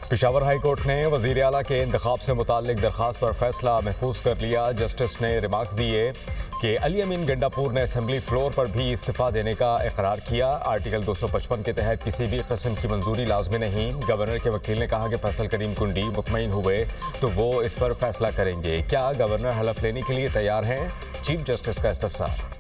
Peshawar high court ने वज़ीर आला के इंतखाब से मुताल्लिक दरख्वास्त पर फैसला महफूज कर लिया। जस्टिस ने रिमार्क्स दिए कि अली अमीन गंडापुर ने असेंबली फ्लोर पर भी इस्तीफ़ा देने का इकरार किया। आर्टिकल 255 के तहत किसी भी किस्म की मंजूरी लाजमी नहीं। गवर्नर के वकील ने कहा कि फैसल करीम कुंडी मुतमईन हुए तो वो इस पर फैसला करेंगे। क्या गवर्नर हलफ लेने के लिए तैयार हैं? चीफ जस्टिस का इस्तफसार।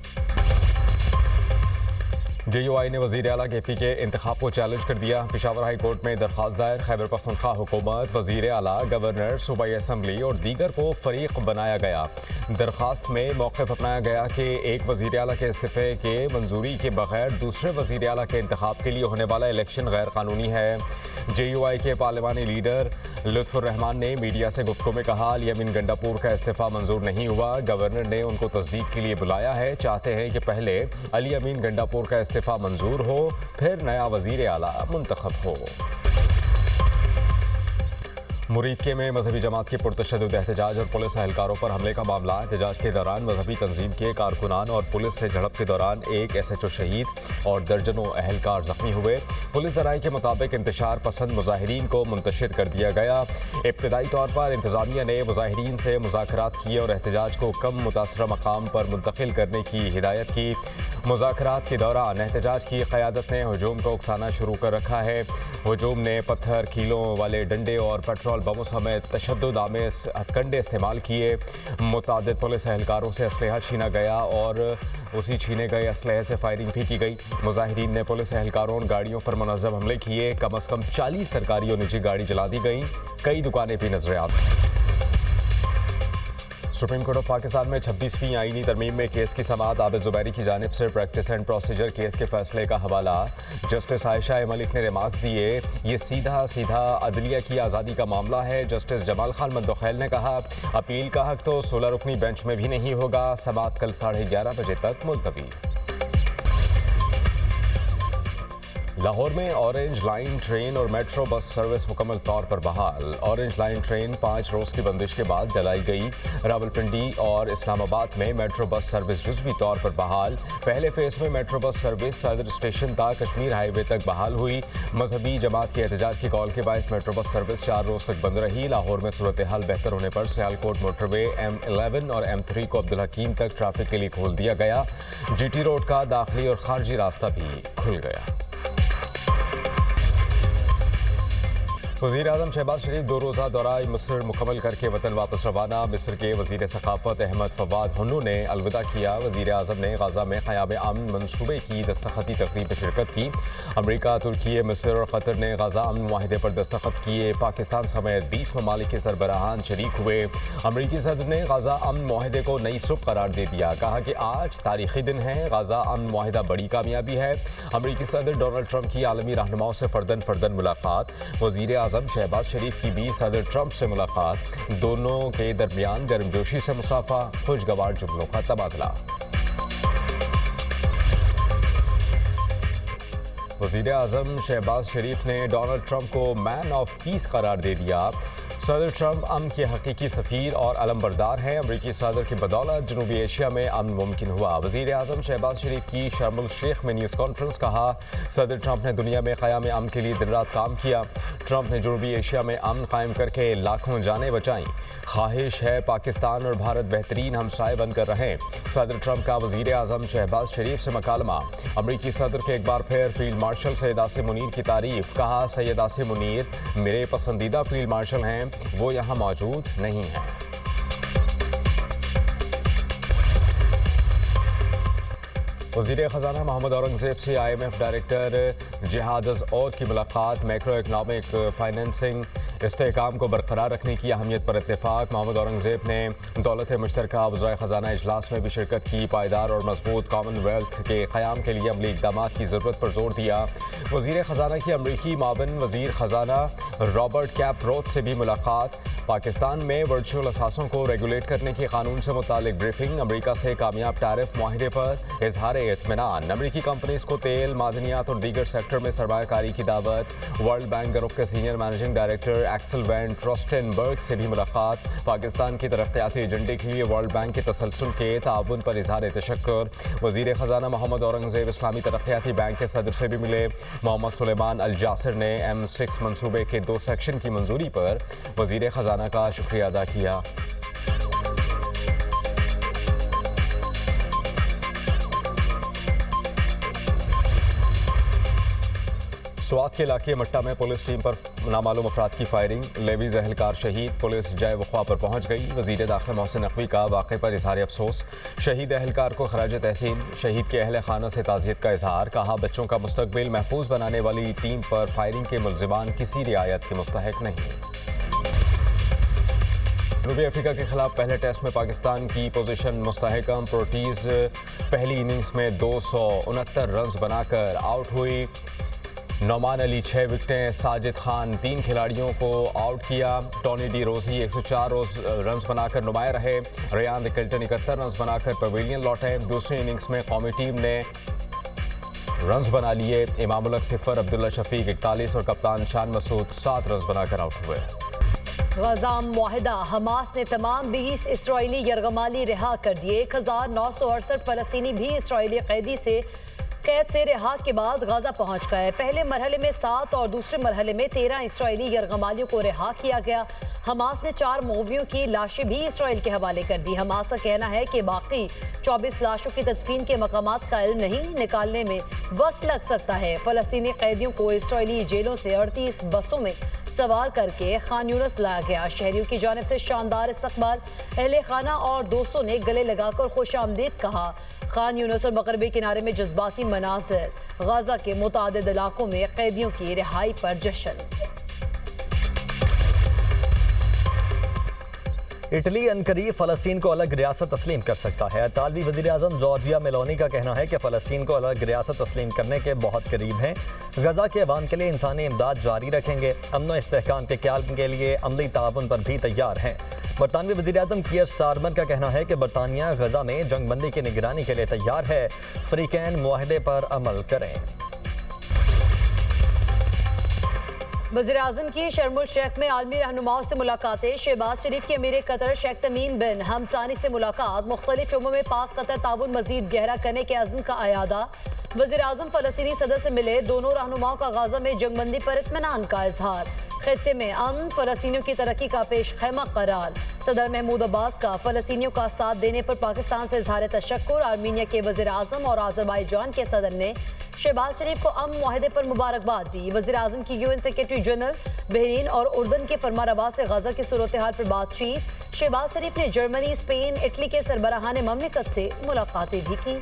JUI ने वज़ीर आला KP के इंतखाब को चैलेंज कर दिया। पेशावर हाई कोर्ट में दरख्वास्त दायर। खैबर पख्तूनख्वा हुकूमत, वज़ीर आला, गवर्नर, सूबाई असम्बली और दीगर को फरीक बनाया गया। दरख्वास्त में मौक़िफ़ अपनाया गया कि एक वज़ीर आला के इस्तीफ़े के मंजूरी के बगैर दूसरे वज़ीर आला के इंतखाब के लिए होने वाला इलेक्शन गैर कानूनी है। JUI के पार्लिमानी लीडर लुत्फ़ुर रहमान ने मीडिया से गुफ्तगू में कहा, अली अमीन गंडापुर का इस्तीफ़ा मंजूर नहीं हुआ। गवर्नर ने उनको तस्दीक के लिए बुलाया है। चाहते हैं कि पहले अली अमीन गंडापुर का इस्तीफ़ा मंजूर हो, फिर नया वज़ीर आला मुंतखब हो। मुरीदके में मजहबी जमात के पुरतशद्दुद एहतजाज और पुलिस एहलकारों पर हमले का मामला। एहतजाज के दौरान मजहबी तंजीम के कारकुनान और पुलिस से झड़प के दौरान एक SHO शहीद और दर्जनों एहलकार जख्मी हुए। पुलिस ज़राए के मुताबिक इंतशार पसंद मुजाहिरीन को मुंतशिर कर दिया गया। इब्तदाई तौर पर इंतज़ामिया ने मुजाहिरीन से मुज़ाकरात किए और एहतजाज को कम मुतासरा मकाम पर मुंतकिल करने की हिदायत की। मुज़ाकरात के दौरान एहतजाज की क़यादत ने हजूम को उकसाना शुरू कर रखा है। हजूम ने पत्थर, कीलों वाले डंडे और पेट्रोल बमों समेत तशद्दुद आमेज़ हथकंडे इस्तेमाल किए। मुतादिद पुलिस एहलकारों से असलहा छीना गया और उसी छीने गए असलहे से फायरिंग भी की गई। मुजाहिरीन ने पुलिस एहलकारों और गाड़ियों पर मुनज़्ज़म हमले किए। कम अज़ कम 40 सरकारी और निजी गाड़ी जला दी गई। कई दुकानें भी नजर आती। सुप्रीम कोर्ट ऑफ पाकिस्तान में 26वीं आईनी तरमीम में केस की समाअत। आबिद ज़ुबैरी की जानिब से प्रैक्टिस एंड प्रोसीजर केस के फैसले का हवाला। जस्टिस आयशा मलिक ने रिमार्क्स दिए, ये सीधा अदलिया की आज़ादी का मामला है। जस्टिस जमाल खान मंदोखैल ने कहा, अपील का हक तो 16 रुकनी बेंच में भी नहीं होगा। समाअत कल 11:30 बजे तक मुलतवी। लाहौर में ऑरेंज लाइन ट्रेन और मेट्रो बस सर्विस मुकम्मल तौर पर बहाल। ऑरेंज लाइन ट्रेन 5 रोज़ की बंदिश के बाद चलाई गई। रावलपिंडी और इस्लामाबाद में मेट्रो बस सर्विस जुज़वी तौर पर बहाल। पहले फेज़ में मेट्रो बस सर्विस सदर स्टेशन तक कश्मीर हाईवे तक बहाल हुई। मजहबी जमात के एहतजाज की कॉल के बायस मेट्रो बस सर्विस 4 रोज़ तक बंद रही। लाहौर में सूरत हाल बेहतर होने पर सियालकोट मोटरवे M11 और M3 को अब्दुल हकीम तक ट्रैफिक के लिए खोल दिया गया। GT रोड का दाखिली और खारजी रास्ता भी खुल गया। वज़ीर आज़म शहबाज शरीफ 2 रोज़ा दौरा मिस्र मुकम्मल करके वतन वापस रवाना। मिस्र के वज़ीर सकाफ़त अहमद फवाद हुन्नू ने अलविदा किया। वज़ीर आज़म ने गाज़ा में क़याम अमन मनसूबे की दस्तखती तकरीब में शिरकत की। अमरीका, तुर्की, मिस्र और क़तर ने गाज़ा अमन मुआहिदे पर दस्तखत किए। पाकिस्तान समेत 20 ममालिक के सरबराहान शरीक हुए। अमरीकी सदर ने गाज़ा अमन मुआहिदे को नई सुबह करार दे दिया। कहा कि आज तारीख़ी दिन है। गाज़ा अमन मुआहिदा बड़ी कामयाबी है। अमरीकी सदर डोनाल्ड ट्रंप की आलमी रहनुमाओं से फ़र्दन मुलाकात। वज़ीर आज़म शहबाज शरीफ की भी सदर ट्रंप से मुलाकात। दोनों के दरमियान गर्मजोशी से मुसाफा, खुशगवार जुमलों का तबादला। वज़ीर आज़म शहबाज शरीफ ने डोनाल्ड ट्रंप को मैन ऑफ पीस करार दे दिया। सदर ट्रंप अमन के हकीकी सफ़ीर और अलमबरदार हैं। अमरीकी सदर की बदौलत जनूबी एशिया में अमन मुमकिन हुआ। वज़ीर आज़म शहबाज शरीफ की शर्म शेख में न्यूज़ कॉन्फ्रेंस। कहा, सदर ट्रंप ने दुनिया में क़याम अमन के लिए दिन रात काम किया। ट्रंप ने जनूबी एशिया में अमन कायम करके लाखों जानें बचाईं। ख्वाहिश है पाकिस्तान और भारत बेहतरीन हमसाए बनकर रहें। सदर ट्रंप का वज़ीर आज़म शहबाज शरीफ से मकालमा। अमरीकी सदर के एक बार फिर फील्ड मार्शल सैयद आसिम मुनीर की तारीफ। कहा, सैयद आसिम मुनीर मेरे पसंदीदा फील्ड मार्शल हैं, वो यहाँ मौजूद नहीं है। वज़ीर ख़ज़ाना मोहम्मद औरंगज़ेब से IMF डायरेक्टर जिहादज़ औद की मुलाकात। मैक्रो इकनॉमिक फाइनेंसिंग इस्तेहकाम को बरकरार रखने की अहमियत पर इत्तेफाक। मोहम्मद औरंगज़ेब ने दौलत मुश्तरका वज़राए ख़ज़ाना इजलास में भी शिरकत की। पायदार और मजबूत कॉमनवेल्थ के क़याम के लिए अमली इक़दामात की ज़रूरत पर जोर दिया। वज़ीर ख़ज़ाना की अमरीकी मावन वज़ीर ख़ज़ाना रॉबर्ट कैपरोथ से भी मुलाकात। पाकिस्तान में वर्चुअल असासों को रेगुलेट करने की कानून से मुतालिक ब्रीफिंग। अमरीका से कामयाब टैरिफ मुआहिदे पर इजहार इत्मीनान। अमरीकी कंपनीज को तेल, मादनियात और दीगर सेक्टर में सरमायाकारी की दावत। वर्ल्ड बैंक ग्रुप के senior managing director Axel van Trotsenburg से भी मुलाकात। पाकिस्तान की तरक्याती एजेंडे के लिए वर्ल्ड बैंक के तसलसल के ताउन पर इजहार तशक्कुर। वज़ीर ख़जाना मोहम्मद औरंगज़ेब इस्लामी तरक्याती बैंक के सदर से भी मिले। मोहम्मद सुलेमान अल जासिर ने M6 मंसूबे के 2 सेक्शन की मंजूरी पर वज़ीर ख़जाना का शुक्रिया अदा किया। स्वात के इलाके मट्टा में पुलिस टीम पर नामालूम अफराद की फायरिंग। लेवीज एहलकार शहीद। पुलिस जय वक़्वा पर पहुंच गई। वज़ीर दाखिला मोहसिन नकवी का वाक़े पर इज़हार अफसोस। शहीद एहलकार को खराज तहसीन। शहीद के अहल खाना से ताज़ियत का इजहार। कहा बच्चों का मुस्तकबिल महफूज बनाने वाली टीम पर फायरिंग के मुल्ज़िमान किसी रियायत के मुस्तहिक नहीं। जनूबी अफ्रीका के खिलाफ पहले टेस्ट में पाकिस्तान की पोजीशन मुस्तहकम। प्रोटीज पहली इनिंग्स में 269 रन बनाकर आउट हुई। नौमान अली 6 विकेटें, साजिद खान 3 खिलाड़ियों को आउट किया। टॉनी डी रोजी 104 रन बनाकर नुमाया रहे। रेयान किल्टन 71 रन बनाकर पवेलियन लौटे। दूसरी इनिंग्स में कौमी टीम ने रन बना लिए। इमाम उल हक 0, अब्दुल्ला शफीक 41 और कप्तान शान मसूद 7 रन बनाकर आउट हुए। गजा मुआहिदा। हमास ने तमाम 20 इसराइली यरगमाली रिहा कर दिए। 1968 फलस्तीनी भी इसराइली कैद से रिहा के बाद गजा पहुंच गए। पहले मरहले में 7 और दूसरे मरहले में 13 इसराइली यरगमालियों को रिहा किया गया। हमास ने 4 मौवियों की लाशें भी इसराइल के हवाले कर दी। हमास का कहना है कि बाकी 24 लाशों की तदफीन के मकामात का इल्म नहीं, निकालने में वक्त लग सकता है। फलस्तीनी कैदियों को इसराइली जेलों से 38 बसों में सवार करके खान यूनिस लाया गया। शहरियों की जानिब से शानदार इस्तकबाल। अहले खाना और दोस्तों ने गले लगाकर खुश आमदीद कहा। खान यूनिस और मगरबी किनारे में जज्बाती मनाज़िर। गजा के मुतादिद इलाकों में कैदियों की रिहाई पर जश्न। इटली अनकरीब फ़लस्तीन को अलग रियासत तस्लीम कर सकता है। इतालवी वज़ीर-ए-आज़म जॉर्जिया मेलोनी का कहना है कि फ़लस्तीन को अलग रियासत तस्लीम करने के बहुत करीब हैं। गजा के अवाम के लिए इंसानी इमदाद जारी रखेंगे। अमन व इस्तेहकाम के क़याम के लिए अमली ताउन पर भी तैयार हैं। बरतानवी वज़ीर-ए-आज़म कीयर स्टारमर का कहना है कि बरतानिया गजा में जंगबंदी की निगरानी के लिए तैयार है। फ्रीकैन मुआहदे पर अमल करें। वज़ीर-ए-आज़म की शर्मुल शेख में आलमी रहनुमाओं से मुलाकातें। शहबाज शरीफ के अमीर कतर शेख तमीम बिन हमसानी से मुलाकात। मुख्तलिफ शोबों में पाक कतर ताउन मजीद गहरा करने के अज़्म का अयादा। वज़ीर-ए-आज़म फ़लस्तीनी सदर से मिले। दोनों रहनुमाओं का गाज़ा में जंगबंदी पर इत्मीनान का इजहार। खित्ते में अमन, फ़लस्तीनियों की तरक्की का पेश खैमा करार। सदर महमूद अब्बास का फ़लस्तीनियों का साथ देने पर पाकिस्तान से इजहार तशक्कुर। आर्मीनिया के वज़ीर-ए-आज़म और आज़रबाईजान के सदर ने शहबाज शरीफ को अमन मुआहदे पर मुबारकबाद दी। वज़ीर-ए-आज़म की UN सेक्रेटरी जनरल बहरीन और उर्दन के फरमारवा से गजा की सूरत हाल पर बातचीत। शहबाज शरीफ ने जर्मनी, स्पेन, इटली के सरबराहान ममलिकत से मुलाकातें भी की।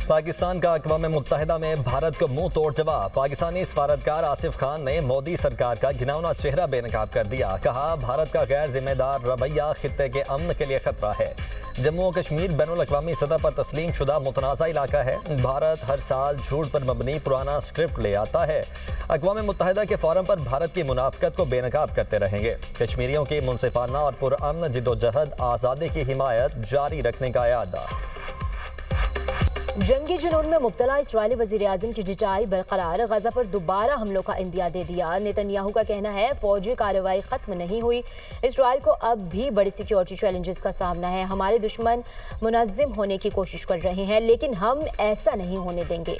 पाकिस्तान का अक़वाम मुत्तहिदा में भारत को मुंह तोड़ जवाब। पाकिस्तानी सफारतकार आसिफ खान ने मोदी सरकार का घिनौना चेहरा बेनकाब कर दिया। कहा भारत का गैर जिम्मेदार रवैया खित्ते के अमन के लिए खतरा है। जम्मू और कश्मीर बैनुल अक़वामी सतह पर तस्लीम शुदा मुतनाज़ा इलाका है। भारत हर साल झूठ पर मबनी पुराना स्क्रिप्ट ले आता है। अक़वाम मुत्तहिदा के फोरम पर भारत की मुनाफ़कत को बेनकाब करते रहेंगे। कश्मीरियों की मुनसिफाना और पुरअमन जिद्दोजहद आज़ादी की हिमायत जारी रखने का इरादा। जंगी जुनून में मुब्तला इस्राएली वज़ीर-ए-आज़म की जिटाई बरकरार। गजा पर दोबारा हमलों का इंदिया दे दिया। नेतन्याहू का कहना है फौजी कार्रवाई खत्म नहीं हुई। इस्राएल को अब भी बड़ी सिक्योरिटी चैलेंजेस का सामना है। हमारे दुश्मन मुनज़्ज़म होने की कोशिश कर रहे हैं, लेकिन हम ऐसा नहीं होने देंगे।